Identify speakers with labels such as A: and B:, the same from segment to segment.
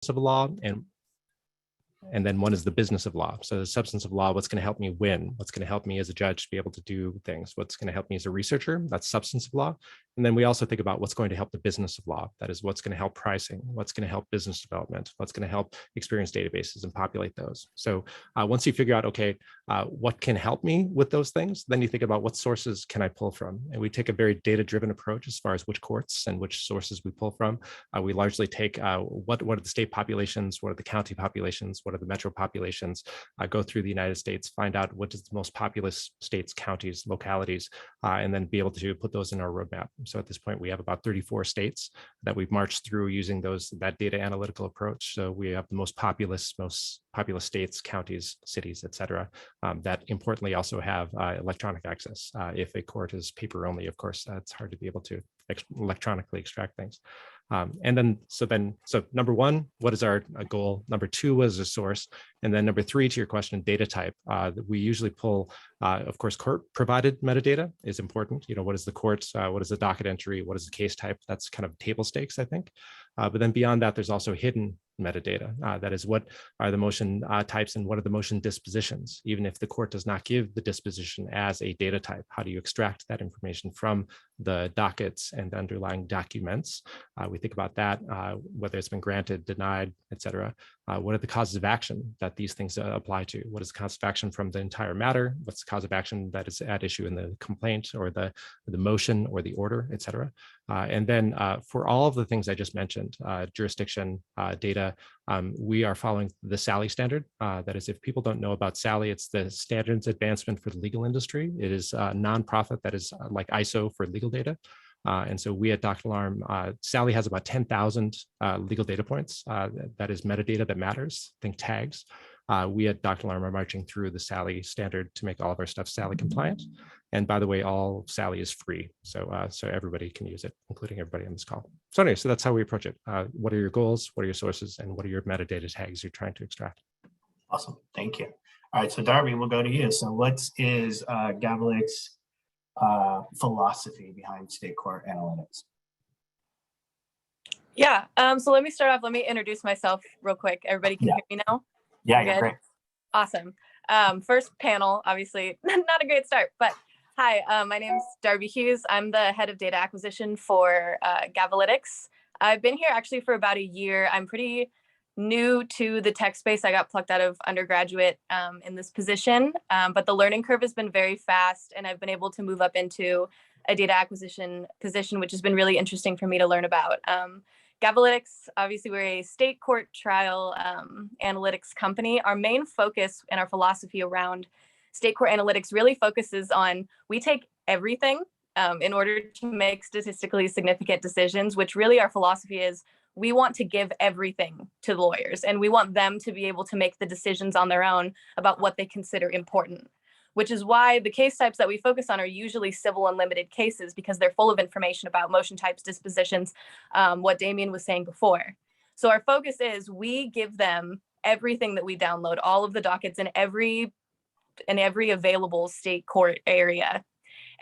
A: substance of a law, and then one is the business of law. So the substance of law, what's going to help me win? What's going to help me as a judge to be able to do things? What's going to help me as a researcher? That's substance of law. And then we also think about what's going to help the business of law. That is what's going to help pricing, what's going to help business development, what's going to help experience databases and populate those. So once you figure out, okay, what can help me with those things, then you think about what sources can I pull from? And we take a very data-driven approach as far as which courts and which sources we pull from. We largely take what are the state populations, what are the county populations, what are the metro populations, go through the United States, find out what is the most populous states, counties, localities, and then be able to put those in our roadmap. So at this point, we have about 34 states that we've marched through using that data analytical approach. So we have the most populous states, counties, cities, et cetera, that importantly also have electronic access. If a court is paper only, of course, it's hard to be able to electronically extract things. So number one, what is our goal? Number two was a source. And then number three, to your question, data type. We usually pull, of course, court provided metadata is important. What is the court's, what is the docket entry? What is the case type? That's kind of table stakes, I think. But then beyond that, there's also hidden metadata. That is, what are the motion types and what are the motion dispositions? Even if the court does not give the disposition as a data type, how do you extract that information from the dockets and the underlying documents? We think about that, whether it's been granted, denied, et cetera. What are the causes of action that these things apply to? What is the cause of action from the entire matter? What's the cause of action that is at issue in the complaint or the motion or the order, et cetera? And then for all of the things I just mentioned, jurisdiction, data, we are following the SALI standard. That is, if people don't know about SALI, it's the Standards Advancement for the Legal Industry. It is a nonprofit that is like ISO for legal data. And so we at Dr. Alarm, SALI has about 10,000 legal data points. That is metadata that matters, think tags. We at Dr. Alarm are marching through the SALI standard to make all of our stuff SALI compliant. And by the way, all SALI is free. So everybody can use it, including everybody on this call. So anyway, so that's how we approach it. What are your goals? What are your sources? And what are your metadata tags you're trying to extract?
B: Awesome, thank you. All right, so Darby, we'll go to you. So what is Gavalytic's philosophy behind state court analytics?
C: Yeah, so let me start off. Let me introduce myself real quick. Everybody can hear me now?
B: Yeah, you're great.
C: Awesome. First panel, obviously not a great start, but hi, my name's Darby Hughes. I'm the head of data acquisition for Gavalytics. I've been here actually for about a year. I'm pretty new to the tech space. I got plucked out of undergraduate in this position, but the learning curve has been very fast, and I've been able to move up into a data acquisition position, which has been really interesting for me to learn about. Gavalytics, obviously we're a state court trial analytics company. Our main focus and our philosophy around state court analytics really focuses on, we take everything in order to make statistically significant decisions, which really our philosophy is, we want to give everything to the lawyers, and we want them to be able to make the decisions on their own about what they consider important, which is why the case types that we focus on are usually civil and limited cases, because they're full of information about motion types, dispositions, what Damien was saying before. So our focus is, we give them everything that we download, all of the dockets in every available state court area.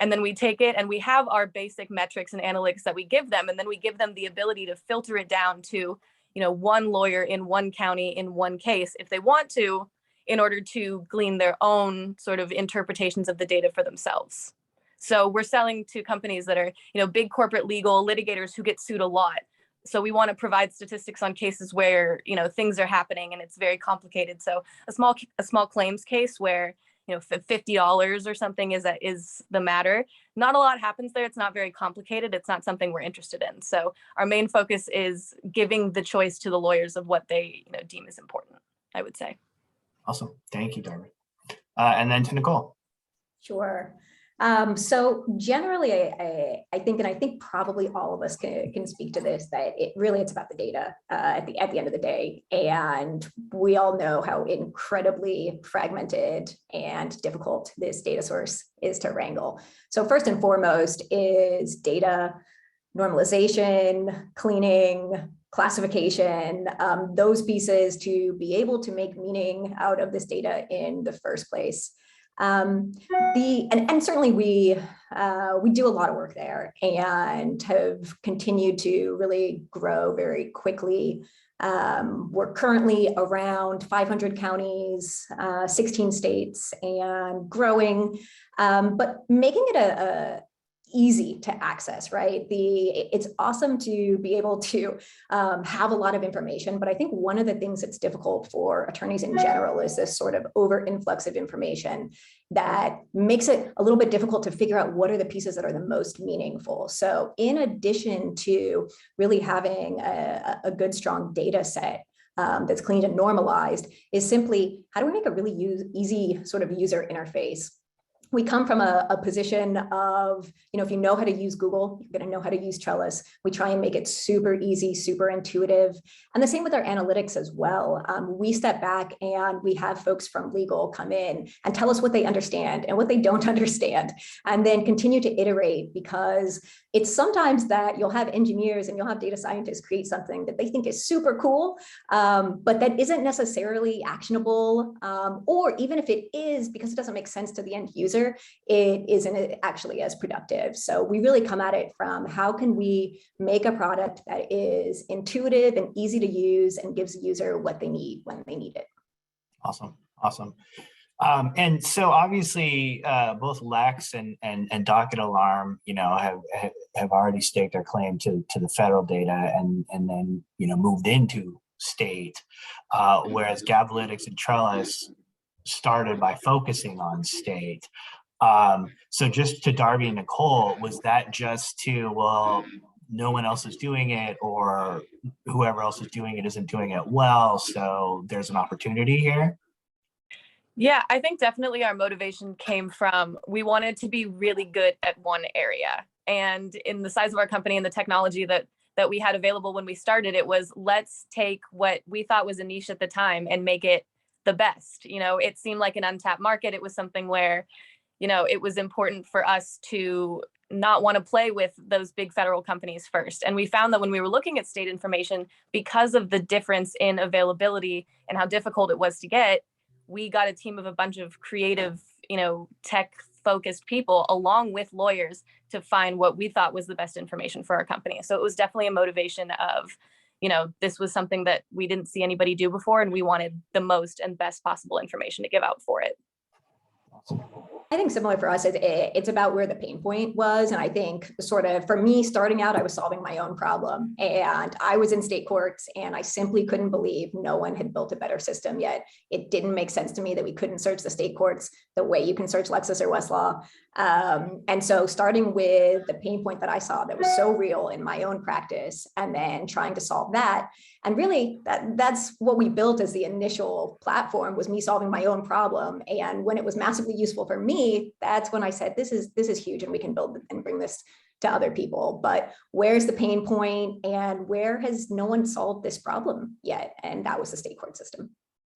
C: And then we take it and we have our basic metrics and analytics that we give them. And then we give them the ability to filter it down to, one lawyer in one county in one case, if they want to, in order to glean their own sort of interpretations of the data for themselves. So we're selling to companies that are, big corporate legal litigators who get sued a lot. So we want to provide statistics on cases where, things are happening and it's very complicated. So a small claims case where, $50 or something is the matter. Not a lot happens there. It's not very complicated. It's not something we're interested in. So our main focus is giving the choice to the lawyers of what they deem as important, I would say.
B: Awesome. Thank you, Darby. And then to Nicole.
D: Sure. So generally, I think probably all of us can speak to this, that it's about the data at the end of the day. And we all know how incredibly fragmented and difficult this data source is to wrangle. So first and foremost is data normalization, cleaning, classification, those pieces to be able to make meaning out of this data in the first place. And certainly we do a lot of work there and have continued to really grow very quickly We're currently around 500 counties, 16 states, and growing, but making it easy to access, right? It's awesome to be able to have a lot of information, but I think one of the things that's difficult for attorneys in general is this sort of over influx of information that makes it a little bit difficult to figure out what are the pieces that are the most meaningful. So in addition to really having a good, strong data set that's cleaned and normalized, is simply how do we make a really easy sort of user interface? We come from a position of, if you know how to use Google, you're going to know how to use Trellis. We try and make it super easy, super intuitive. And the same with our analytics as well. We step back and we have folks from legal come in and tell us what they understand and what they don't understand, and then continue to iterate, because it's sometimes that you'll have engineers and you'll have data scientists create something that they think is super cool, but that isn't necessarily actionable, or even if it is, because it doesn't make sense to the end user, it isn't actually as productive. So we really come at it from how can we make a product that is intuitive and easy to use and gives the user what they need when they need it.
B: Awesome. And so obviously both Lex and Docket Alarm, have already staked their claim to the federal data and then, moved into state, whereas Gavalytics and Trellis started by focusing on state. So just to Darby and Nicole, was that just to, well, no one else is doing it, or whoever else is doing it isn't doing it well, so there's an opportunity here?
C: Yeah, I think definitely our motivation came from, we wanted to be really good at one area. And in the size of our company and the technology that we had available when we started, it was, let's take what we thought was a niche at the time and make it the best. It seemed like an untapped market. It was something where, it was important for us to not want to play with those big federal companies first. And we found that when we were looking at state information, because of the difference in availability and how difficult it was to get, we got a team of a bunch of creative, tech focused people along with lawyers to find what we thought was the best information for our company. So it was definitely a motivation of, this was something that we didn't see anybody do before, and we wanted the most and best possible information to give out for it.
D: I think similar for us, it's about where the pain point was. And I think sort of for me, starting out, I was solving my own problem, and I was in state courts, and I simply couldn't believe no one had built a better system yet. It didn't make sense to me that we couldn't search the state courts the way you can search Lexis or Westlaw. And so starting with the pain point that I saw that was so real in my own practice, and then trying to solve that. And really that's what we built as the initial platform, was me solving my own problem. And when it was massively useful for me, that's when I said, this is huge, and we can build and bring this to other people. But where's the pain point, and where has no one solved this problem yet? And that was the state court system.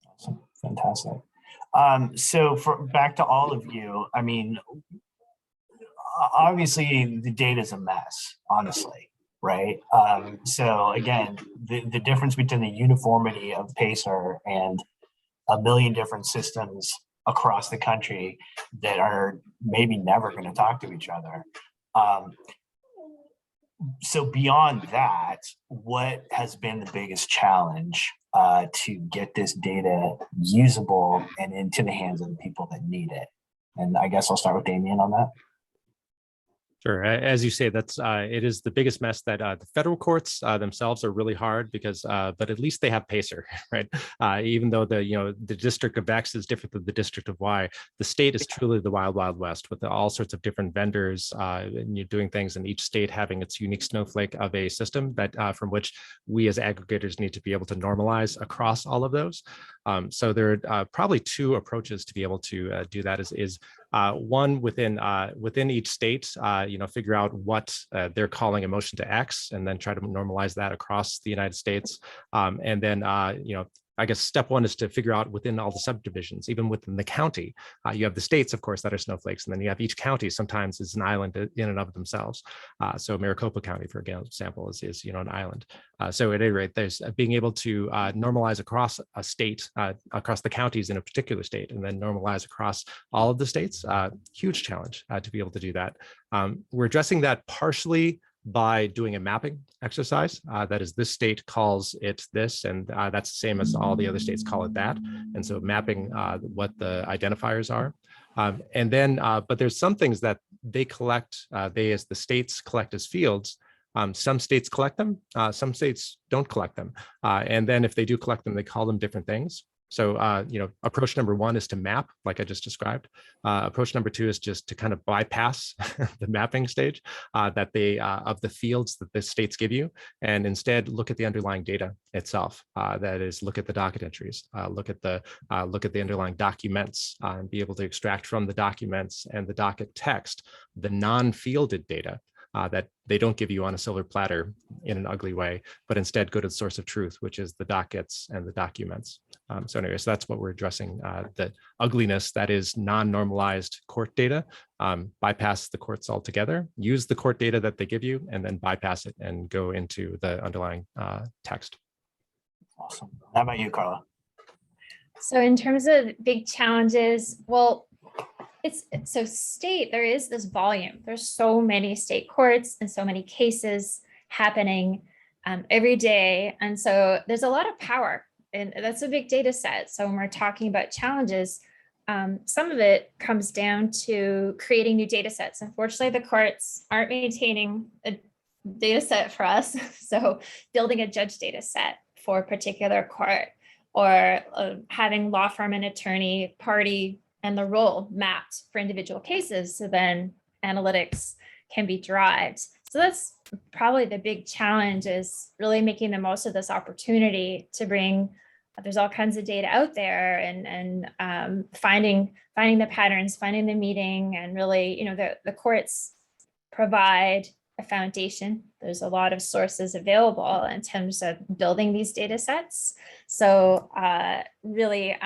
B: Awesome. Fantastic. So back to all of you, I mean, obviously the data is a mess, honestly, right? So again, the difference between the uniformity of Pacer and a million different systems across the country that are maybe never going to talk to each other. So beyond that, what has been the biggest challenge to get this data usable and into the hands of the people that need it? And I guess I'll start with Damien on that.
A: Sure. As you say, that's it is the biggest mess that the federal courts themselves are really hard because, but at least they have Pacer, right? Even though the district of X is different than the district of Y, the state is truly the wild, wild west with all sorts of different vendors and you're doing things, and each state having its unique snowflake of a system that from which we as aggregators need to be able to normalize across all of those. So there are probably two approaches to be able to do that. Is one within each state, figure out what they're calling a motion to X, and then try to normalize that across the United States. And then, I guess step one is to figure out within all the subdivisions, even within the county, you have the states, of course, that are snowflakes, and then you have each county sometimes is an island in and of themselves. So Maricopa County, for example, is an island. So at any rate, there's being able to normalize across a state, across the counties in a particular state, and then normalize across all of the states. Huge challenge to be able to do that. We're addressing that partially by doing a mapping exercise. That is, this state calls it this, and that's the same as all the other states call it that. And so mapping what the identifiers are. And then, but there's some things that they collect, they as the states collect as fields. Some states collect them, some states don't collect them. And then if they do collect them, they call them different things. So, approach number one is to map, like I just described. Approach number two is just to kind of bypass the mapping stage that they of the fields that the states give you, and instead look at the underlying data itself. That is, look at the docket entries, look at the underlying documents, and be able to extract from the documents and the docket text the non-fielded data. That they don't give you on a silver platter in an ugly way, but instead go to the source of truth, which is the dockets and the documents. So anyway, so that's what we're addressing, the ugliness that is non-normalized court data. Bypass the courts altogether, use the court data that they give you, and then bypass it and go into the underlying text.
B: Awesome. How about you, Carla?
E: So in terms of big challenges, well, so state, there is this volume. There's so many state courts and so many cases happening every day. And so there's a lot of power, and that's a big data set. So when we're talking about challenges, some of it comes down to creating new data sets. Unfortunately, the courts aren't maintaining a data set for us. So building a judge data set for a particular court, or having law firm and attorney party and the role mapped for individual cases, so then analytics can be derived. So that's probably the big challenge, is really making the most of this opportunity to bring, there's all kinds of data out there, and finding the patterns, finding the meeting, and really, the courts provide a foundation. There's a lot of sources available in terms of building these data sets. So really,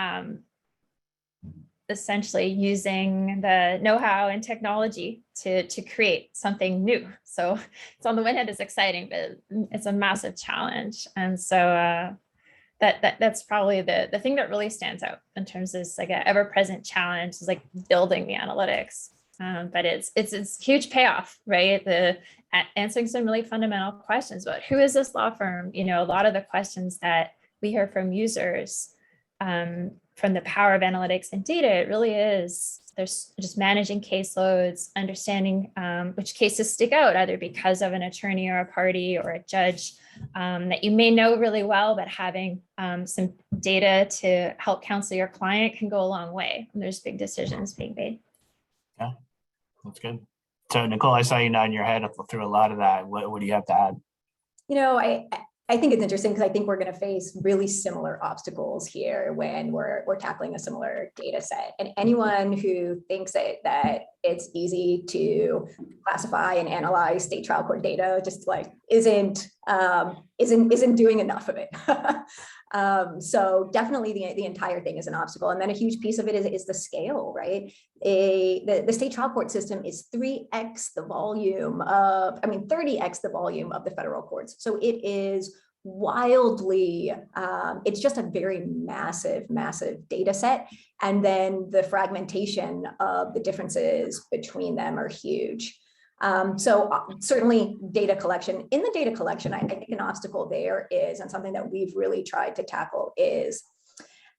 E: essentially using the know-how and technology to create something new. So it's, on the one hand, it's exciting, but it's a massive challenge. And so that's probably the thing that really stands out in terms of like an ever-present challenge, is like building the analytics. But it's huge payoff, right? Answering some really fundamental questions about who is this law firm? A lot of the questions that we hear from users, from the power of analytics and data, it really is, there's just managing caseloads, understanding which cases stick out, either because of an attorney or a party or a judge that you may know really well, but having some data to help counsel your client can go a long way when there's big decisions being made.
B: Yeah, that's good. So Nicole, I saw you nodding your head through a lot of that. What do you have to add?
D: I think it's interesting, because I think we're going to face really similar obstacles here when we're tackling a similar data set. And anyone who thinks that it's easy to classify and analyze state trial court data just like isn't doing enough of it. So definitely the entire thing is an obstacle. And then a huge piece of it is the scale, right? The state trial court system is 3x the volume of, 30x the volume of the federal courts. So it is wildly, it's just a very massive data set. And then the fragmentation of the differences between them are huge. So certainly data collection. In the data collection, I think an obstacle there is, and something that we've really tried to tackle, is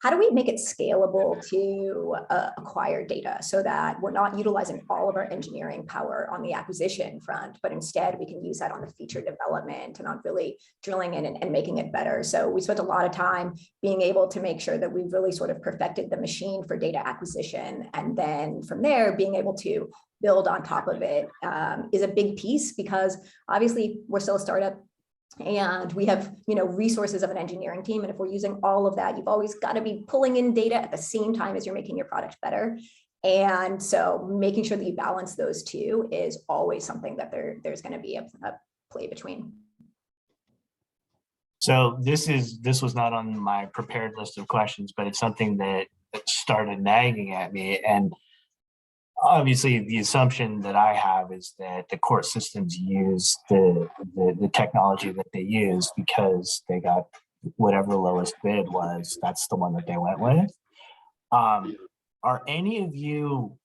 D: how do we make it scalable to acquire data, so that we're not utilizing all of our engineering power on the acquisition front, but instead we can use that on the feature development and on really drilling in and making it better. So we spent a lot of time being able to make sure that we've really sort of perfected the machine for data acquisition. And then from there, being able to build on top of it is a big piece, because obviously we're still a startup. And we have, resources of an engineering team. And if we're using all of that, you've always got to be pulling in data at the same time as you're making your product better. And so making sure that you balance those two is always something that there's going to be a play between.
B: So this was not on my prepared list of questions, but it's something that started nagging at me. And obviously, the assumption that I have is that the court systems use the technology that they use because they got whatever the lowest bid was. That's the one that they went with. Are any of you,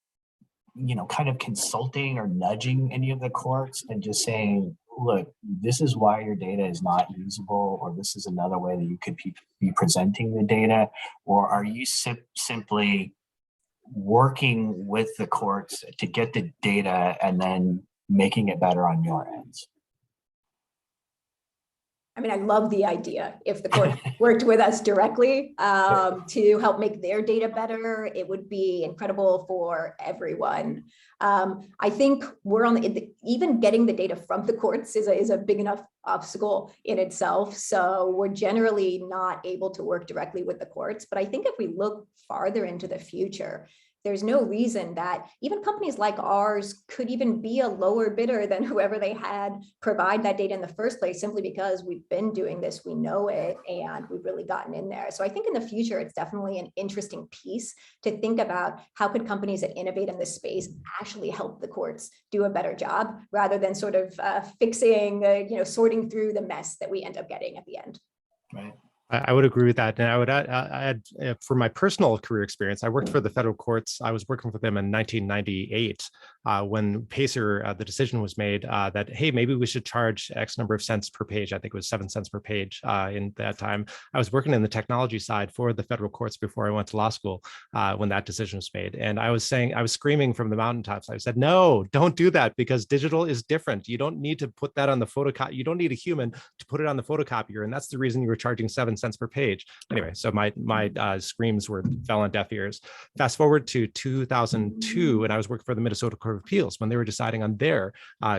B: kind of consulting or nudging any of the courts and just saying, look, this is why your data is not usable, or this is another way that you could be presenting the data? Or are you simply working with the courts to get the data and then making it better on your ends?
D: I mean, I love the idea. If the court worked with us directly to help make their data better, it would be incredible for everyone. I think we're on even getting the data from the courts is a big enough obstacle in itself. So we're generally not able to work directly with the courts. But I think if we look farther into the future, there's no reason that even companies like ours could even be a lower bidder than whoever they had provide that data in the first place, simply because we've been doing this, we know it, and we've really gotten in there. So I think in the future, it's definitely an interesting piece to think about how could companies that innovate in this space actually help the courts do a better job, rather than sort of fixing, sorting through the mess that we end up getting at the end.
B: Right.
A: I would agree with that. And I would add, for my personal career experience, I worked for the federal courts. I was working for them in 1998 when PACER, the decision was made that, hey, maybe we should charge X number of cents per page. I think it was 7 cents per page in that time. I was working in the technology side for the federal courts before I went to law school when that decision was made. And I was screaming from the mountaintops. I said, no, don't do that, because digital is different. You don't need to put that on the photocopy. You don't need a human to put it on the photocopier. And that's the reason you were charging 7 cents per page. Anyway, so my screams fell on deaf ears. Fast forward to 2002, and I was working for the Minnesota Court of Appeals when they were deciding on their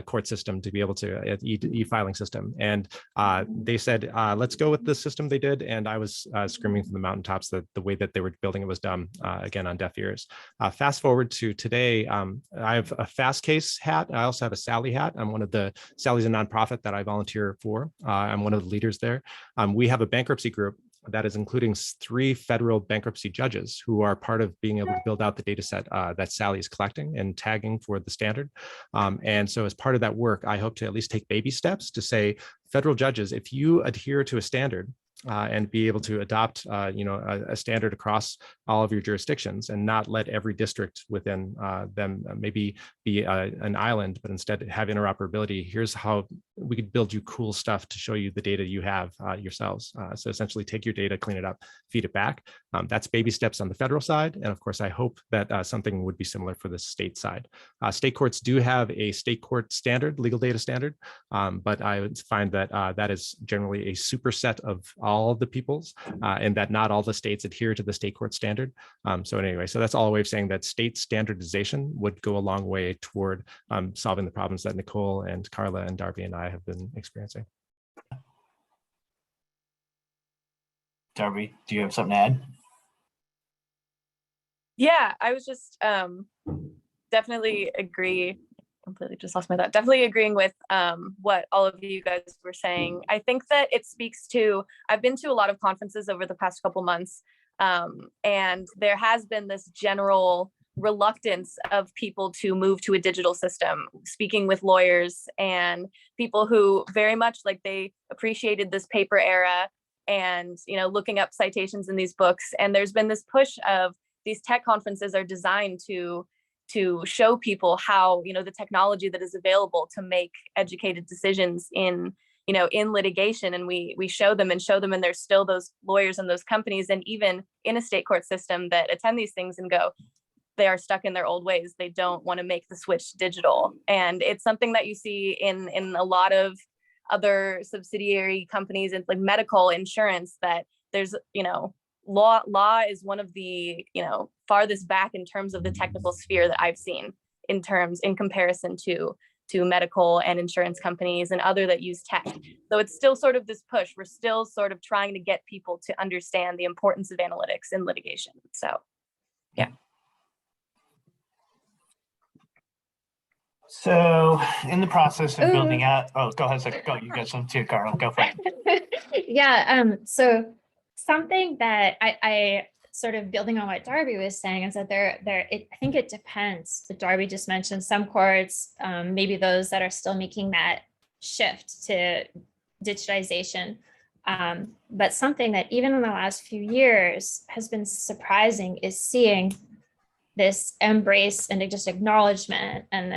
A: court system to be able to e-filing system. And they said, let's go with the system they did. And I was screaming from the mountaintops that the way that they were building it was dumb, again, on deaf ears. Fast forward to today, I have a Fastcase hat. I also have a Sally hat. I'm one of the, Sally's a nonprofit that I volunteer for. I'm one of the leaders there. We have a bankruptcy group that is including 3 federal bankruptcy judges who are part of being able to build out the data set that Sally is collecting and tagging for the standard. And so as part of that work, I hope to at least take baby steps to say, federal judges, if you adhere to a standard and be able to adopt, a standard across all of your jurisdictions, and not let every district within them maybe be an island, but instead have interoperability. Here's how we could build you cool stuff to show you the data you have yourselves. So essentially take your data, clean it up, feed it back. That's baby steps on the federal side. And of course, I hope that something would be similar for the state side. State courts do have a state court standard, legal data standard, but I would find that that is generally a superset of all of the peoples, and that not all the states adhere to the state court standard. So anyway, so that's all a way of saying that state standardization would go a long way toward solving the problems that Nicole and Carla and Darby and I have been experiencing.
B: Darby, do you have something to add?
C: Yeah, I was just definitely agree. Completely just lost my thought. Definitely agreeing with what all of you guys were saying. I think that it speaks to, I've been to a lot of conferences over the past couple months, and there has been this general reluctance of people to move to a digital system, speaking with lawyers and people who very much like they appreciated this paper era and, looking up citations in these books. And there's been this push of these tech conferences are designed to show people how, the technology that is available to make educated decisions in litigation. And we show them, and there's still those lawyers and those companies, and even in a state court system, that attend these things and go, they are stuck in their old ways. They don't want to make the switch digital. And it's something that you see in a lot of other subsidiary companies, and like medical insurance, that there's, law is one of the, farthest back in terms of the technical sphere that I've seen in comparison to medical and insurance companies and other that use tech. So it's still sort of this push. We're still sort of trying to get people to understand the importance of analytics in litigation. So, yeah.
B: So in the process of building out, go ahead, go, you got some too, Carl, go for it.
E: Yeah, so something that I sort of building on what Darby was saying is that I think it depends. But Darby just mentioned some courts, maybe those that are still making that shift to digitization. But something that even in the last few years has been surprising is seeing this embrace and just acknowledgement and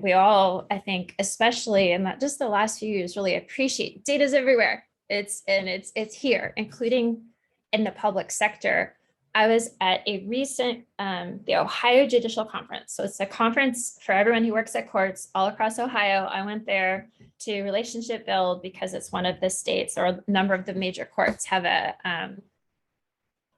E: we all, I think, especially in that just the last few years, really appreciate data's everywhere. It's here, including in the public sector. I was at a recent the Ohio Judicial Conference. So it's a conference for everyone who works at courts all across Ohio. I went there to relationship build because it's one of the states, or a number of the major courts have a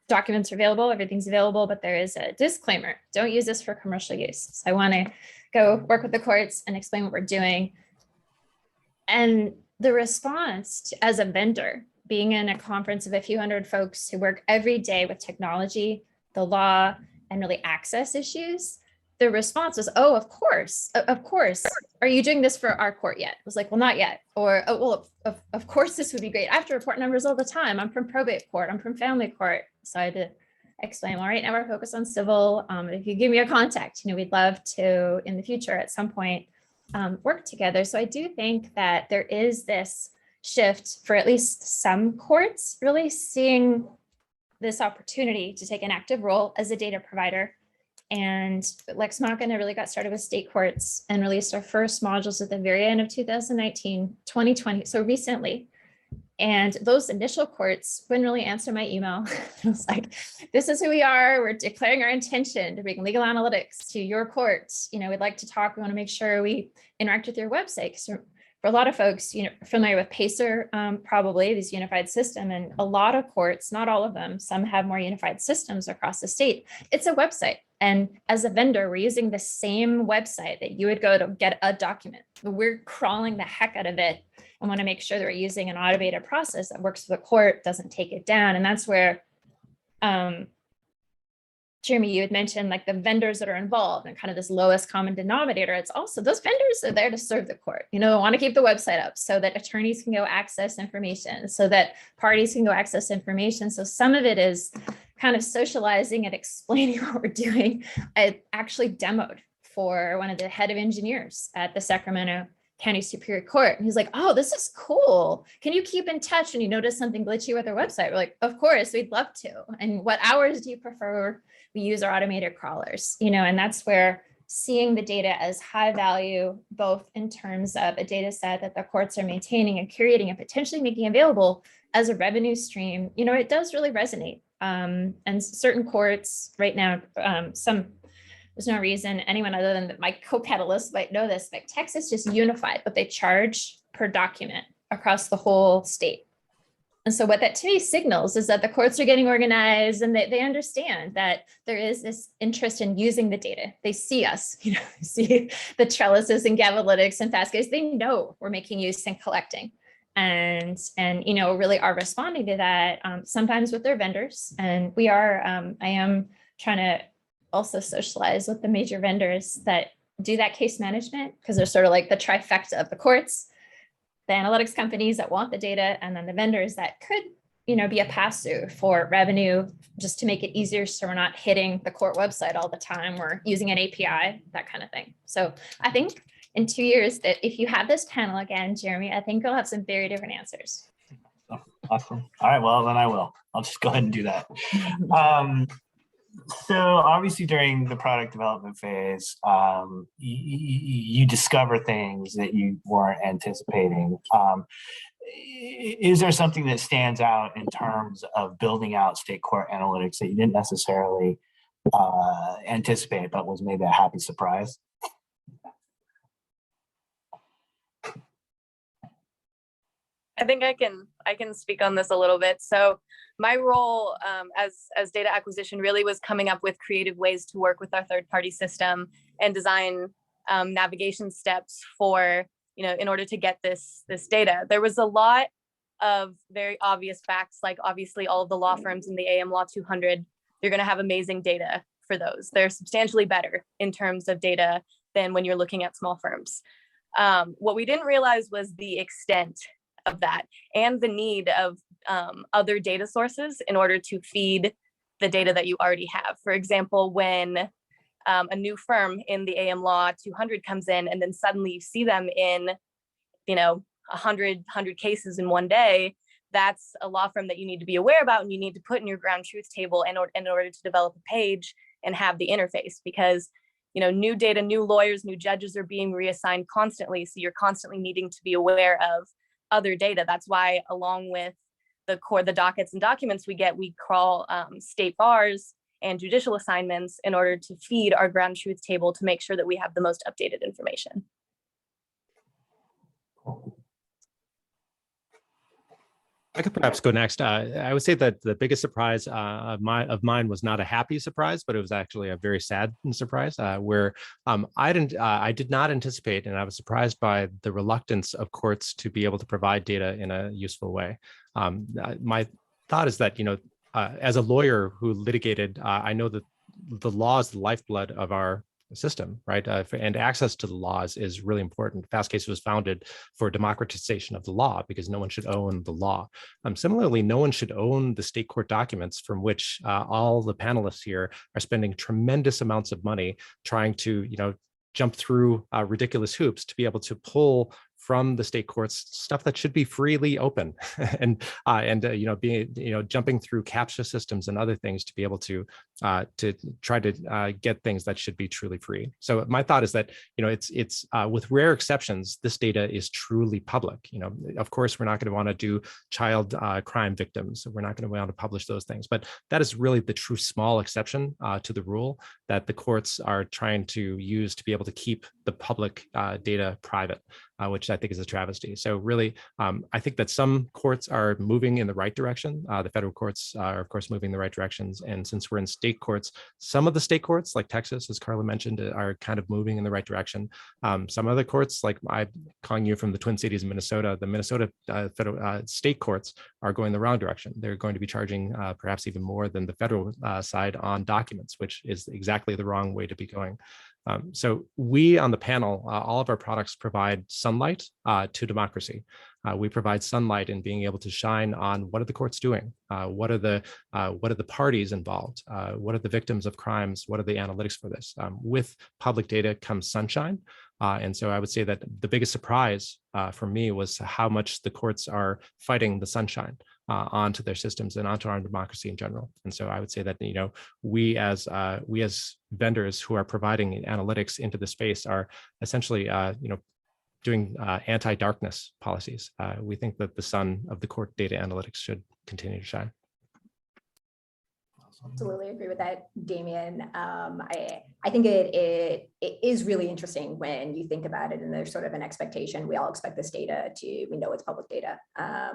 E: documents are available, everything's available, but there is a disclaimer: don't use this for commercial use. So I want to go work with the courts and explain what we're doing. And the response as a vendor, being in a conference of a few hundred folks who work every day with technology, the law, and really access issues, the response was, oh, of course. Are you doing this for our court yet? I was like, well, not yet. Or, oh, well, of course, this would be great. I have to report numbers all the time. I'm from probate court. I'm from family court. So I had to explain, all right, now we're focused on civil. If you give me a contact, we'd love to, in the future, at some point, work together. So I do think that there is this shift for at least some courts, really seeing this opportunity to take an active role as a data provider. And Lex Machina really got started with state courts and released our first modules at the very end of 2019, 2020, so recently. And those initial courts wouldn't really answer my email. It was like, this is who we are. We're declaring our intention to bring legal analytics to your courts. We'd like to talk. We want to make sure we interact with your website. So for a lot of folks, familiar with Pacer, probably this unified system, and a lot of courts, not all of them, some have more unified systems across the state. It's a website. And as a vendor, we're using the same website that you would go to get a document. We're crawling the heck out of it and want to make sure that we're using an automated process that works for the court, doesn't take it down. And that's where, Jeremy, you had mentioned like the vendors that are involved and kind of this lowest common denominator. It's also those vendors are there to serve the court. Want to keep the website up so that attorneys can go access information, so that parties can go access information. So some of it is kind of socializing and explaining what we're doing. I actually demoed for one of the head of engineers at the Sacramento County Superior Court. And he's like, oh, this is cool. Can you keep in touch when you notice something glitchy with our website? We're like, of course, we'd love to. And what hours do you prefer? We use our automated crawlers, and that's where seeing the data as high value, both in terms of a data set that the courts are maintaining and curating and potentially making available as a revenue stream, it does really resonate. And certain courts right now, there's no reason anyone other than my co-panelists might know this, but Texas just unified what they charge per document across the whole state. And so what that to me signals is that the courts are getting organized and they understand that there is this interest in using the data. They see us, they see the trellises and Gavalytics and Fastcase. They know we're making use and collecting. And really are responding to that sometimes with their vendors. And we are, I am trying to also socialize with the major vendors that do that case management, because they're sort of like the trifecta of the courts, the analytics companies that want the data, and then the vendors that could, be a pass-through for revenue, just to make it easier so we're not hitting the court website all the time. We're using an API, that kind of thing. So I think in 2 years, that if you have this panel again, Jeremy, I think you'll have some very different answers.
B: Awesome. All right, well, then I will. I'll just go ahead and do that. So obviously during the product development phase, you discover things that you weren't anticipating. Is there something that stands out in terms of building out state court analytics that you didn't necessarily anticipate, but was maybe a happy surprise?
C: I think I can speak on this a little bit. So my role as data acquisition really was coming up with creative ways to work with our third-party system and design navigation steps for, in order to get this data. There was a lot of very obvious facts, like obviously all of the law firms in the AM Law 200, you're going to have amazing data for those. They're substantially better in terms of data than when you're looking at small firms. What we didn't realize was the extent of that and the need of other data sources in order to feed the data that you already have. For example, when a new firm in the AM Law 200 comes in and then suddenly you see them in, 100 cases in one day, that's a law firm that you need to be aware about and you need to put in your ground truth table in order to develop a page and have the interface, because new data, new lawyers, new judges are being reassigned constantly. So you're constantly needing to be aware of other data. That's why, along with the dockets and documents we get, we crawl state bars and judicial assignments in order to feed our ground truth table to make sure that we have the most updated information.
A: I could perhaps go next. I would say that the biggest surprise of mine was not a happy surprise, but it was actually a very sad surprise where I did not anticipate, and I was surprised by the reluctance of courts to be able to provide data in a useful way. My thought is that, as a lawyer who litigated, I know that the law is the lifeblood of our system, right? And access to the laws is really important. Fastcase was founded for democratization of the law because no one should own the law. Similarly, no one should own the state court documents from which all the panelists here are spending tremendous amounts of money trying to, jump through ridiculous hoops to be able to pull from the state courts stuff that should be freely open and jumping through CAPTCHA systems and other things to be able to try to get things that should be truly free. So my thought is that it's with rare exceptions, this data is truly public. Of course, we're not going to want to do child crime victims. We're not going to want to publish those things, but that is really the true small exception to the rule that the courts are trying to use to be able to keep the public data private, which I think is a travesty. So really, I think that some courts are moving in the right direction. The federal courts are, of course, moving in the right directions. And since we're in state courts, some of the state courts, like Texas, as Carla mentioned, are kind of moving in the right direction. Some other courts, like I'm calling you from the Twin Cities of Minnesota, the Minnesota federal state courts are going the wrong direction. They're going to be charging perhaps even more than the federal side on documents, which is exactly the wrong way to be going. So we on the panel, all of our products provide sunlight to democracy. We provide sunlight in being able to shine on what are the courts doing, what are the parties involved, what are the victims of crimes, what are the analytics for this. With public data comes sunshine. And so I would say that the biggest surprise for me was how much the courts are fighting the sunshine onto their systems and onto our democracy in general. And so I would say that we as vendors who are providing analytics into the space are essentially doing anti-darkness policies. We think that the sun of the court data analytics should continue to shine.
D: Absolutely agree with that, Damien. I think it is really interesting when you think about it, and there's sort of an expectation. We all expect this data we know it's public data.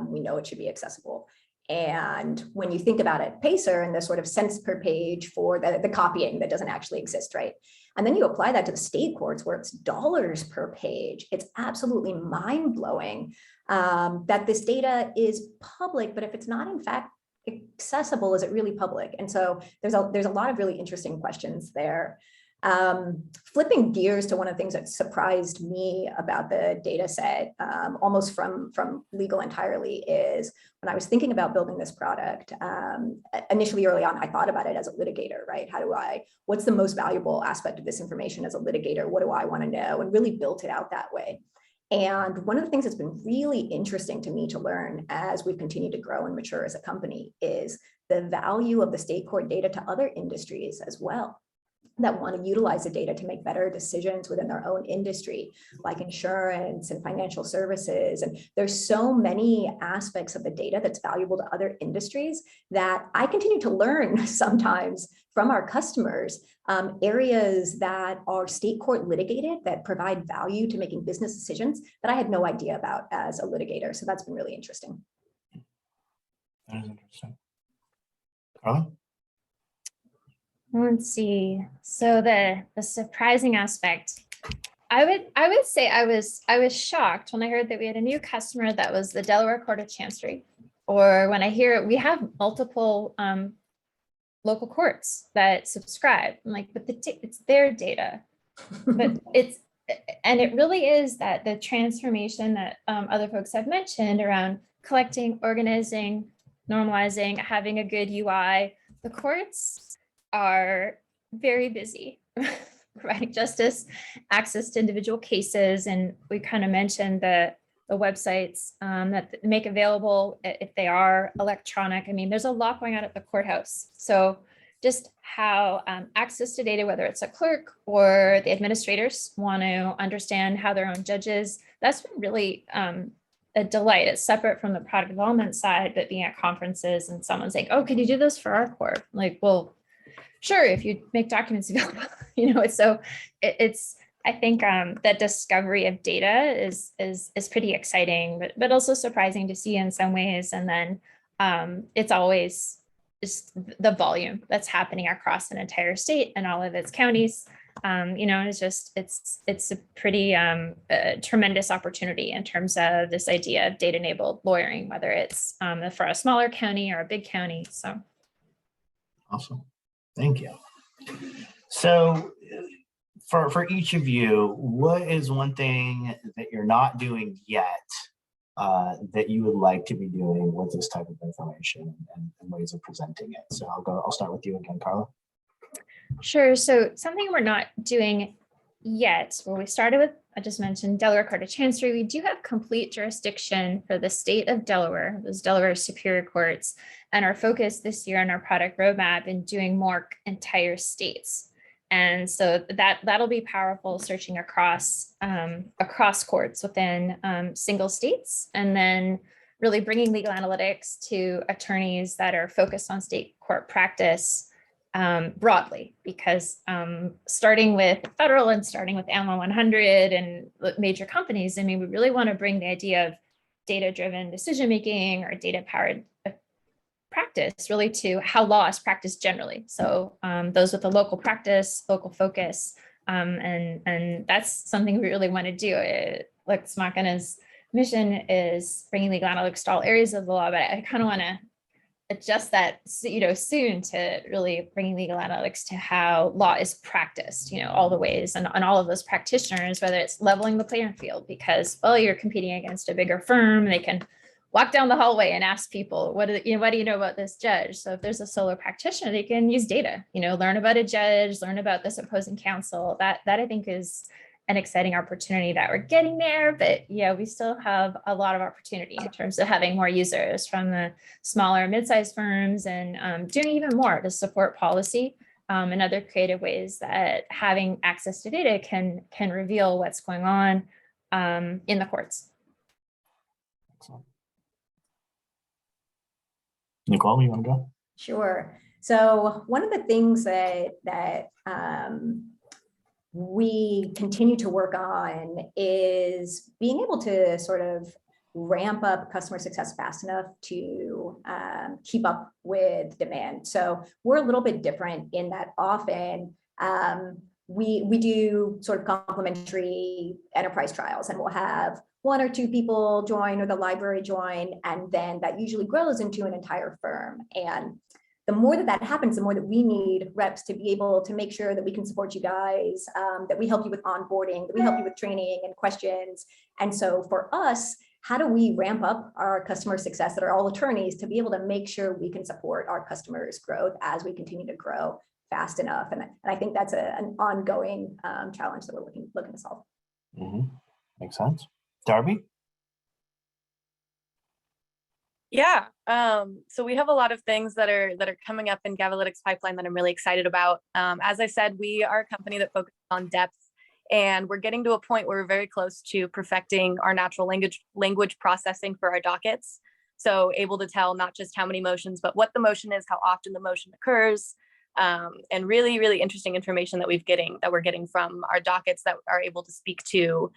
D: We know it should be accessible. And when you think about it, Pacer and the sort of cents per page for the copying that doesn't actually exist, right? And then you apply that to the state courts where it's dollars per page. It's absolutely mind-blowing that this data is public, but if it's not in fact accessible, is it really public? And so there's a lot of really interesting questions there. Flipping gears to one of the things that surprised me about the data set, almost from legal entirely, is when I was thinking about building this product, initially early on, I thought about it as a litigator, right? What's the most valuable aspect of this information as a litigator? What do I want to know? And really built it out that way. And one of the things that's been really interesting to me to learn as we've continued to grow and mature as a company is the value of the state court data to other industries as well, that want to utilize the data to make better decisions within their own industry, like insurance and financial services. And there's so many aspects of the data that's valuable to other industries that I continue to learn sometimes from our customers, areas that are state court litigated that provide value to making business decisions that I had no idea about as a litigator. So that's been really interesting.
B: That is interesting. Carla?
E: Let's see. So the surprising aspect, I would say I was shocked when I heard that we had a new customer that was the Delaware Court of Chancery, or when I hear we have multiple local courts that subscribe. I'm like, but it's their data, but it really is that the transformation that other folks have mentioned around collecting, organizing, normalizing, having a good UI. The courts are very busy providing justice, access to individual cases. And we kind of mentioned the websites that make available if they are electronic. I mean, there's a lot going on at the courthouse. So just how access to data, whether it's a clerk or the administrators want to understand how their own judges, that's been really a delight. It's separate from the product development side, but being at conferences and someone's like, oh, could you do this for our court? Like, well, sure, if you make documents available, it's I think that discovery of data is pretty exciting, but also surprising to see in some ways. And then it's always just the volume that's happening across an entire state and all of its counties. It's a pretty tremendous opportunity in terms of this idea of data-enabled lawyering, whether it's for a smaller county or a big county. So
B: awesome, thank you. So for each of you, what is one thing that you're not doing yet that you would like to be doing with this type of information and ways of presenting it? So I'll start with you again, Carla.
E: Sure. So something we're not doing yet, well, we started with, I just mentioned Delaware Court of Chancery. We do have complete jurisdiction for the state of Delaware, those Delaware Superior Courts, and our focus this year on our product roadmap in doing more entire states. And so that'll be powerful, searching across courts within single states, and then really bringing legal analytics to attorneys that are focused on state court practice broadly, because starting with federal and starting with AmLaw 100 and major companies, I mean, we really want to bring the idea of data-driven decision-making or data-powered practice really to how law is practiced generally. So those with a local practice, local focus, and that's something we really want to do. Lex Machina's mission is bringing legal analytics to all areas of the law, but I kind of want to adjust that, soon, to really bringing legal analytics to how law is practiced, all the ways, and all of those practitioners, whether it's leveling the playing field, because, well, you're competing against a bigger firm, they can walk down the hallway and ask people, what do you know about this judge? So if there's a solo practitioner, they can use data, learn about a judge, learn about this opposing counsel. That I think is an exciting opportunity that we're getting there, but yeah, we still have a lot of opportunity in terms of having more users from the smaller mid-sized firms, and doing even more to support policy and other creative ways that having access to data can reveal what's going on in the courts.
B: Excellent. Nicole, you want to go?
D: Sure. So one of the things that we continue to work on is being able to sort of ramp up customer success fast enough to keep up with demand. So we're a little bit different in that often we do sort of complementary enterprise trials, and we'll have 1 or 2 people join or the library join, and then that usually grows into an entire firm. And the more that happens, the more that we need reps to be able to make sure that we can support you guys, that we help you with onboarding, that we help you with training and questions. And so for us, how do we ramp up our customer success that are all attorneys to be able to make sure we can support our customers' growth as we continue to grow fast enough? And I think that's an ongoing challenge that we're looking to solve.
B: Mm-hmm. Makes sense. Darby?
C: Yeah, so we have a lot of things that are coming up in Gavalytics pipeline that I'm really excited about. As I said, we are a company that focuses on depth, and we're getting to a point where we're very close to perfecting our natural language processing for our dockets. So able to tell not just how many motions, but what the motion is, how often the motion occurs, and really, really interesting information that we're getting from our dockets that are able to speak to,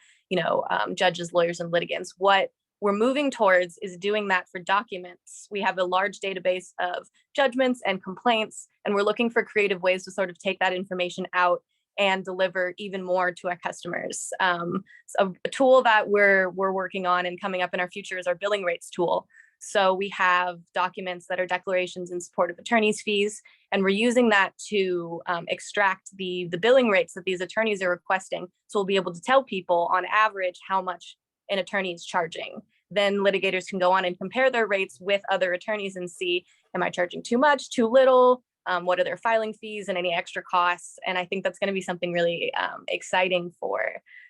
C: judges, lawyers, and litigants. What we're moving towards is doing that for documents. We have a large database of judgments and complaints, and we're looking for creative ways to sort of take that information out and deliver even more to our customers. So a tool that we're working on and coming up in our future is our billing rates tool. So we have documents that are declarations in support of attorneys' fees, and we're using that to extract the billing rates that these attorneys are requesting. So we'll be able to tell people on average how much an attorney is charging. Then litigators can go on and compare their rates with other attorneys and see, am I charging too much, too little? What are their filing fees and any extra costs? And I think that's going to be something really exciting for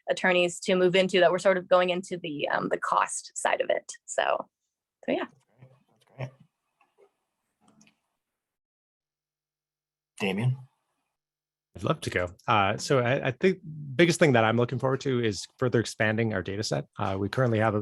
C: attorneys to move into, that we're sort of going into the cost side of it. So yeah.
B: That's great. Damien?
A: I'd love to go. So I think biggest thing that I'm looking forward to is further expanding our data set. We currently have,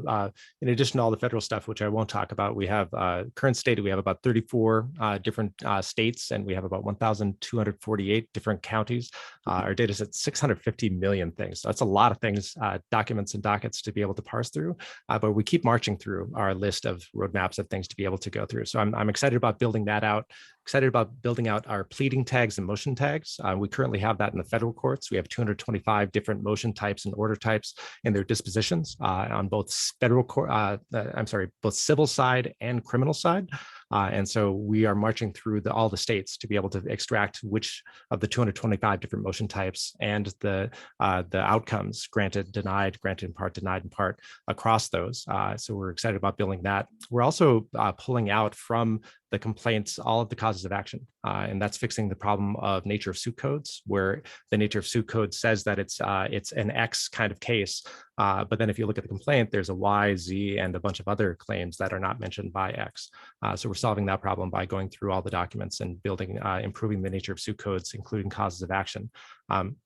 A: in addition to all the federal stuff, which I won't talk about, we have current state, we have about 34 different states, and we have about 1,248 different counties. Our data set 650 million things. So that's a lot of things, documents and dockets to be able to parse through, but we keep marching through our list of roadmaps of things to be able to go through. So I'm excited about building that out. Excited about building out our pleading tags and motion tags. We currently have that in the federal courts. We have 225 different motion types and order types and their dispositions on both federal court, both civil side and criminal side. And so we are marching through all the states to be able to extract which of the 225 different motion types and the outcomes, granted, denied, granted in part, denied in part, across those. So we're excited about building that. We're also pulling out from the complaints all of the causes of action, and that's fixing the problem of nature of suit codes, where the nature of suit code says that it's an X kind of case, but then if you look at the complaint, there's a Y, Z, and a bunch of other claims that are not mentioned by X. So we're solving that problem by going through all the documents and building, improving the nature of suit codes, including causes of action.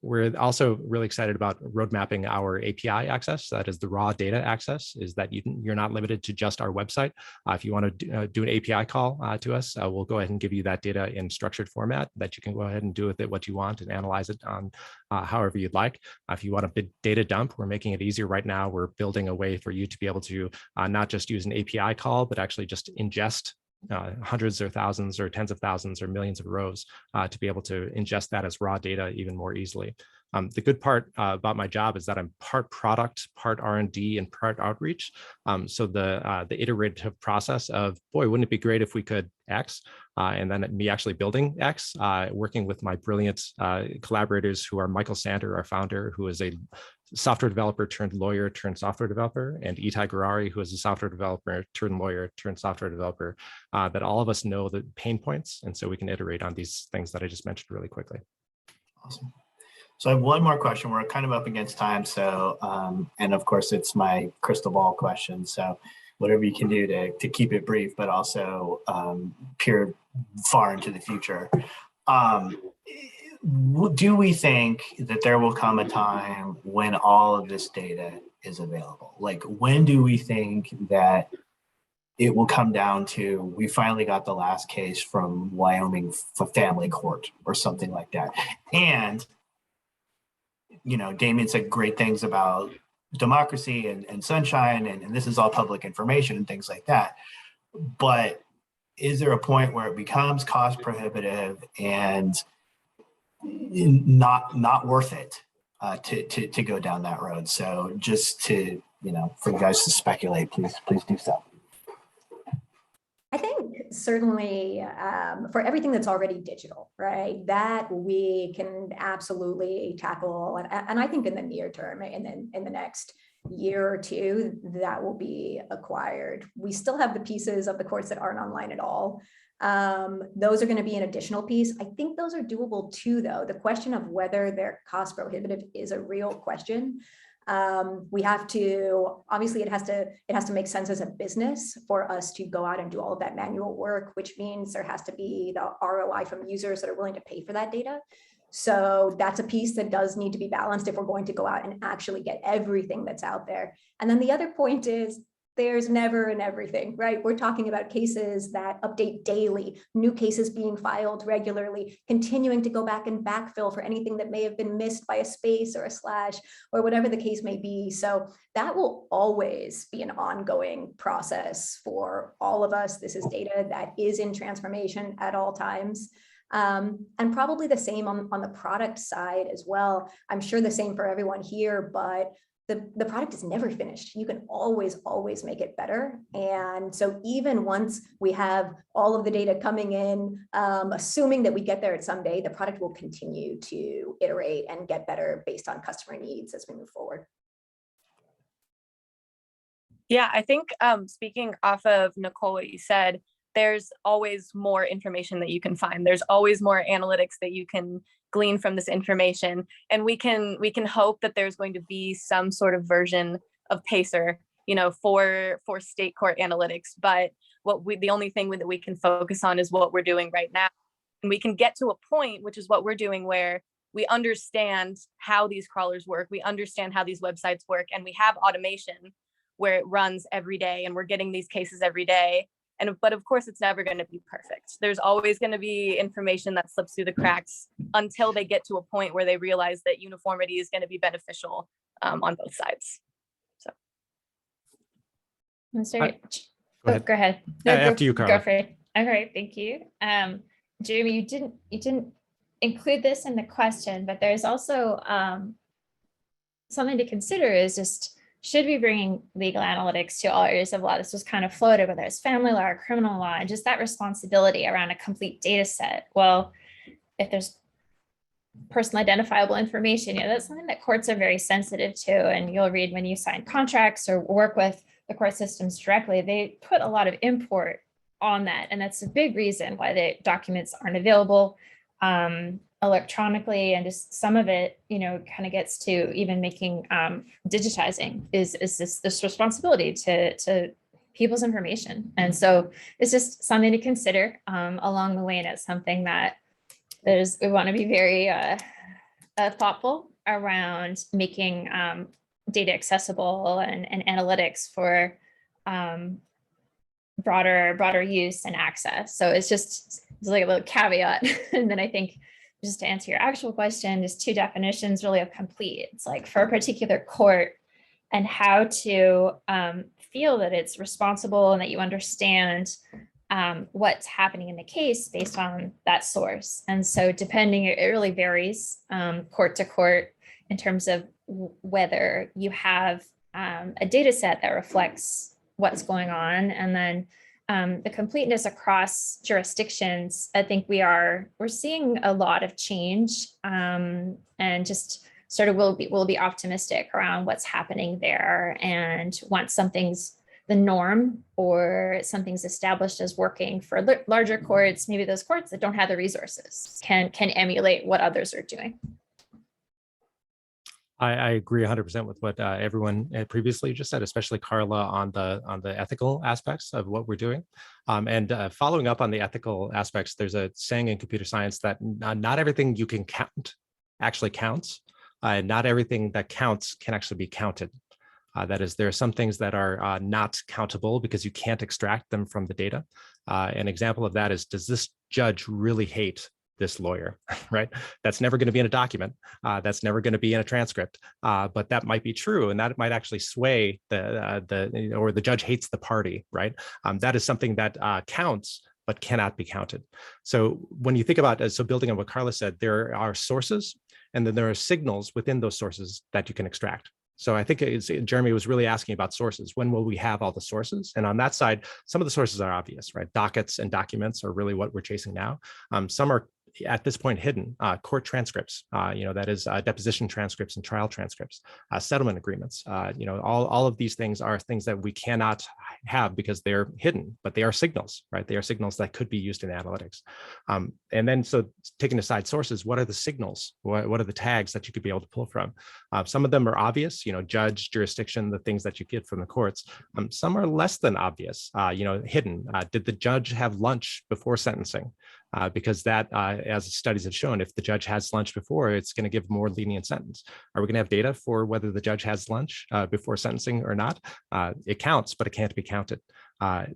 A: We're also really excited about road mapping our API access. That is the raw data access, is that you're not limited to just our website. If you want to do an API call to us, we'll go ahead and give you that data in structured format that you can go ahead and do with it what you want and analyze it on however you'd like. If you want a big data dump, we're making it easier right now. We're building a way for you to be able to not just use an API call, but actually just ingest hundreds or thousands or tens of thousands or millions of rows to be able to ingest that as raw data even more easily. The good part about my job is that I'm part product, part R&D, and part outreach. So the iterative process of, boy, wouldn't it be great if we could X, and then me actually building X, working with my brilliant collaborators who are Michael Sander, our founder, who is a software developer turned lawyer turned software developer, and Itai Gurari, who is a software developer turned lawyer turned software developer, that all of us know the pain points. And so we can iterate on these things that I just mentioned really quickly.
B: Awesome. So I have one more question. We're kind of up against time. So, and of course it's my crystal ball question. So whatever you can do to keep it brief, but also peer far into the future. Do we think that there will come a time when all of this data is available? Like, when do we think that it will come down to, we finally got the last case from Wyoming family court or something like that? And, you know, Damien said great things about democracy and sunshine, and this is all public information and things like that. But is there a point where it becomes cost prohibitive and not worth it to go down that road? So just to, you know, for you guys to speculate, please do so.
D: I think certainly for everything that's already digital, right, that we can absolutely tackle. And I think in the near term, and then in the next year or two, that will be acquired. We still have the pieces of the courts that aren't online at all. Those are going to be an additional piece. I think those are doable too, though. The question of whether they're cost prohibitive is a real question. We have to, obviously it has to make sense as a business for us to go out and do all of that manual work, which means there has to be the ROI from users that are willing to pay for that data. So that's a piece that does need to be balanced if we're going to go out and actually get everything that's out there. And then the other point is, there's never an everything, right? We're talking about cases that update daily, new cases being filed regularly, continuing to go back and backfill for anything that may have been missed by a space or a slash or whatever the case may be. So that will always be an ongoing process for all of us. This is data that is in transformation at all times. And probably the same on the product side as well. I'm sure the same for everyone here, but the product is never finished. You can always make it better. And so even once we have all of the data coming in, assuming that we get there at some day, the product will continue to iterate and get better based on customer needs as we move forward.
C: Yeah, I think speaking off of Nicole, what you said, there's always more information that you can find. There's always more analytics that you can glean from this information. And we can hope that there's going to be some sort of version of PACER, you know, for state court analytics. But the only thing that we can focus on is what we're doing right now. And we can get to a point, which is what we're doing, where we understand how these crawlers work, we understand how these websites work, and we have automation where it runs every day and we're getting these cases every day. But of course, it's never going to be perfect. There's always going to be information that slips through the cracks until they get to a point where they realize that uniformity is going to be beneficial on both sides. So.
E: Go ahead.
A: After you, Carla.
E: Go for it. All right, thank you. Jeremy, you didn't include this in the question, but there's also something to consider is just, should we bring legal analytics to all areas of law? This was kind of floated, whether it's family law or criminal law, and just that responsibility around a complete data set. Well, if there's personal identifiable information, that's something that courts are very sensitive to. And you'll read when you sign contracts or work with the court systems directly, they put a lot of import on that. And that's a big reason why the documents aren't available electronically, and just some of it, kind of gets to even making digitizing is this responsibility to people's information. And so it's just something to consider along the way. And it's something that we want to be very thoughtful around making data accessible and analytics for broader use and access. So it's like a little caveat. And then I think, just to answer your actual question, just two definitions really of complete. It's like for a particular court and how to feel that it's responsible and that you understand what's happening in the case based on that source. And so depending, it really varies court to court in terms of whether you have a data set that reflects what's going on. And then the completeness across jurisdictions, I think we're seeing a lot of change, and just sort of we'll be optimistic around what's happening there. And once something's the norm or something's established as working for larger courts, maybe those courts that don't have the resources can emulate what others are doing.
A: I agree 100% with what everyone previously just said, especially Carla on the ethical aspects of what we're doing. And following up on the ethical aspects, there's a saying in computer science that not everything you can count actually counts. Not everything that counts can actually be counted. That is, there are some things that are not countable because you can't extract them from the data. An example of that is, does this judge really hate this lawyer, right? That's never going to be in a document. That's never going to be in a transcript, but that might be true. And that might actually sway or the judge hates the party, right? That is something that counts, but cannot be counted. So when you think about, so building on what Carla said, there are sources, and then there are signals within those sources that you can extract. So I think Jeremy was really asking about sources. When will we have all the sources? And on that side, some of the sources are obvious, right? Dockets and documents are really what we're chasing now. Some are at this point hidden. Court transcripts, that is deposition transcripts and trial transcripts, settlement agreements. All of these things are things that we cannot have because they're hidden, but they are signals, right? They are signals that could be used in analytics. And then, so taking aside sources, what are the signals? What are the tags that you could be able to pull from? Some of them are obvious, judge, jurisdiction, the things that you get from the courts. Some are less than obvious, hidden. Did the judge have lunch before sentencing? Because that, as studies have shown, if the judge has lunch before, it's going to give more lenient sentence. Are we going to have data for whether the judge has lunch before sentencing or not? It counts, but it can't be counted.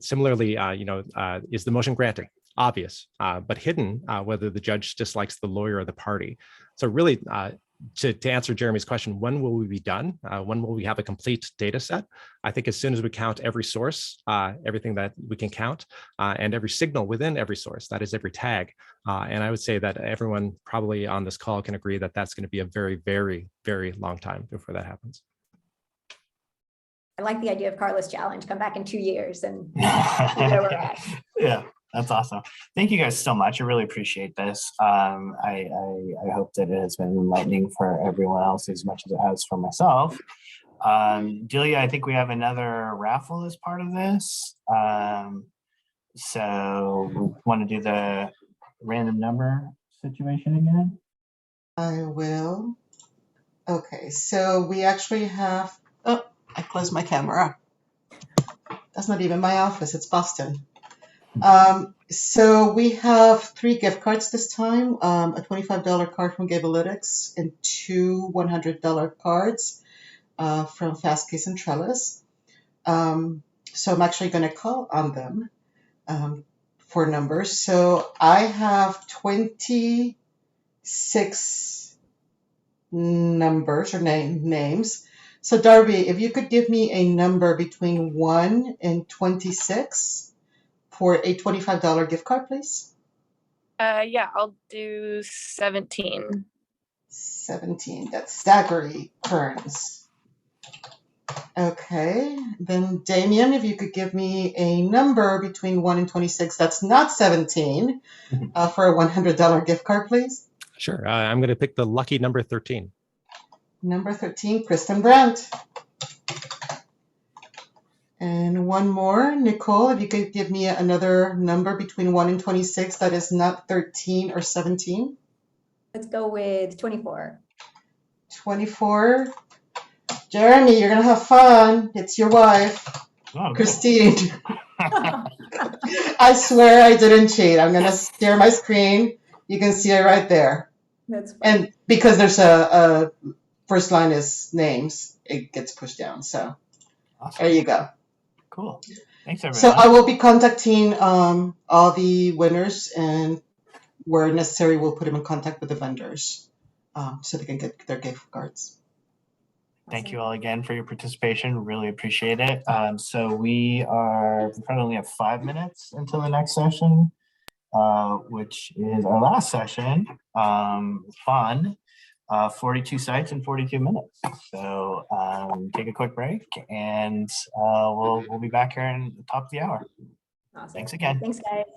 A: Similarly, is the motion granted? Obvious, but hidden whether the judge dislikes the lawyer or the party. So really, to answer Jeremy's question, when will we be done? When will we have a complete data set? I think as soon as we count every source, everything that we can count, and every signal within every source, that is every tag. And I would say that everyone probably on this call can agree that that's going to be a very, very, very long time before that happens.
D: I like the idea of Carla's challenge. Come back in 2 years and see where we're at.
B: Yeah. That's awesome. Thank you guys so much. I really appreciate this. I hope that it has been enlightening for everyone else as much as it has for myself. Delia, I think we have another raffle as part of this. So we want to do the random number situation again?
F: I will. Okay, so we actually have, oh, I closed my camera. That's not even my office, it's Boston. So we have 3 gift cards this time, a $25 card from Gavalytics and 2 $100 cards from Fastcase and Trellis. So I'm actually going to call on them for numbers. So I have 26 numbers or names. So Darby, if you could give me a number between 1 and 26 for a $25 gift card, please.
C: Yeah, I'll do 17.
F: 17. That's Zachary Kearns. Okay. Then Damien, if you could give me a number between 1 and 26, that's not 17, for a $100 gift card, please.
A: Sure. I'm going to pick the lucky number 13.
F: Number 13, Kristen Brandt. And one more, Nicole, if you could give me another number between 1 and 26 that is not 13 or 17.
D: Let's go with 24.
F: 24. Jeremy, you're going to have fun. It's your wife,
B: Oh, good.
F: Christine. I swear I didn't cheat. I'm going to share my screen. You can see it right there.
D: That's fine.
F: And because there's a first line is names, it gets pushed down. So
B: Awesome.
F: there you go.
B: Cool. Thanks, everyone.
F: So I will be contacting all the winners, and where necessary, we'll put them in contact with the vendors so they can get their gift cards.
B: Thank you all again for your participation. Really appreciate it. So we probably only have 5 minutes until the next session, which is our last session. Fun. 42 sites in 42 minutes. So take a quick break, and we'll be back here in the top of the hour.
D: Awesome.
B: Thanks again.
D: Thanks, guys.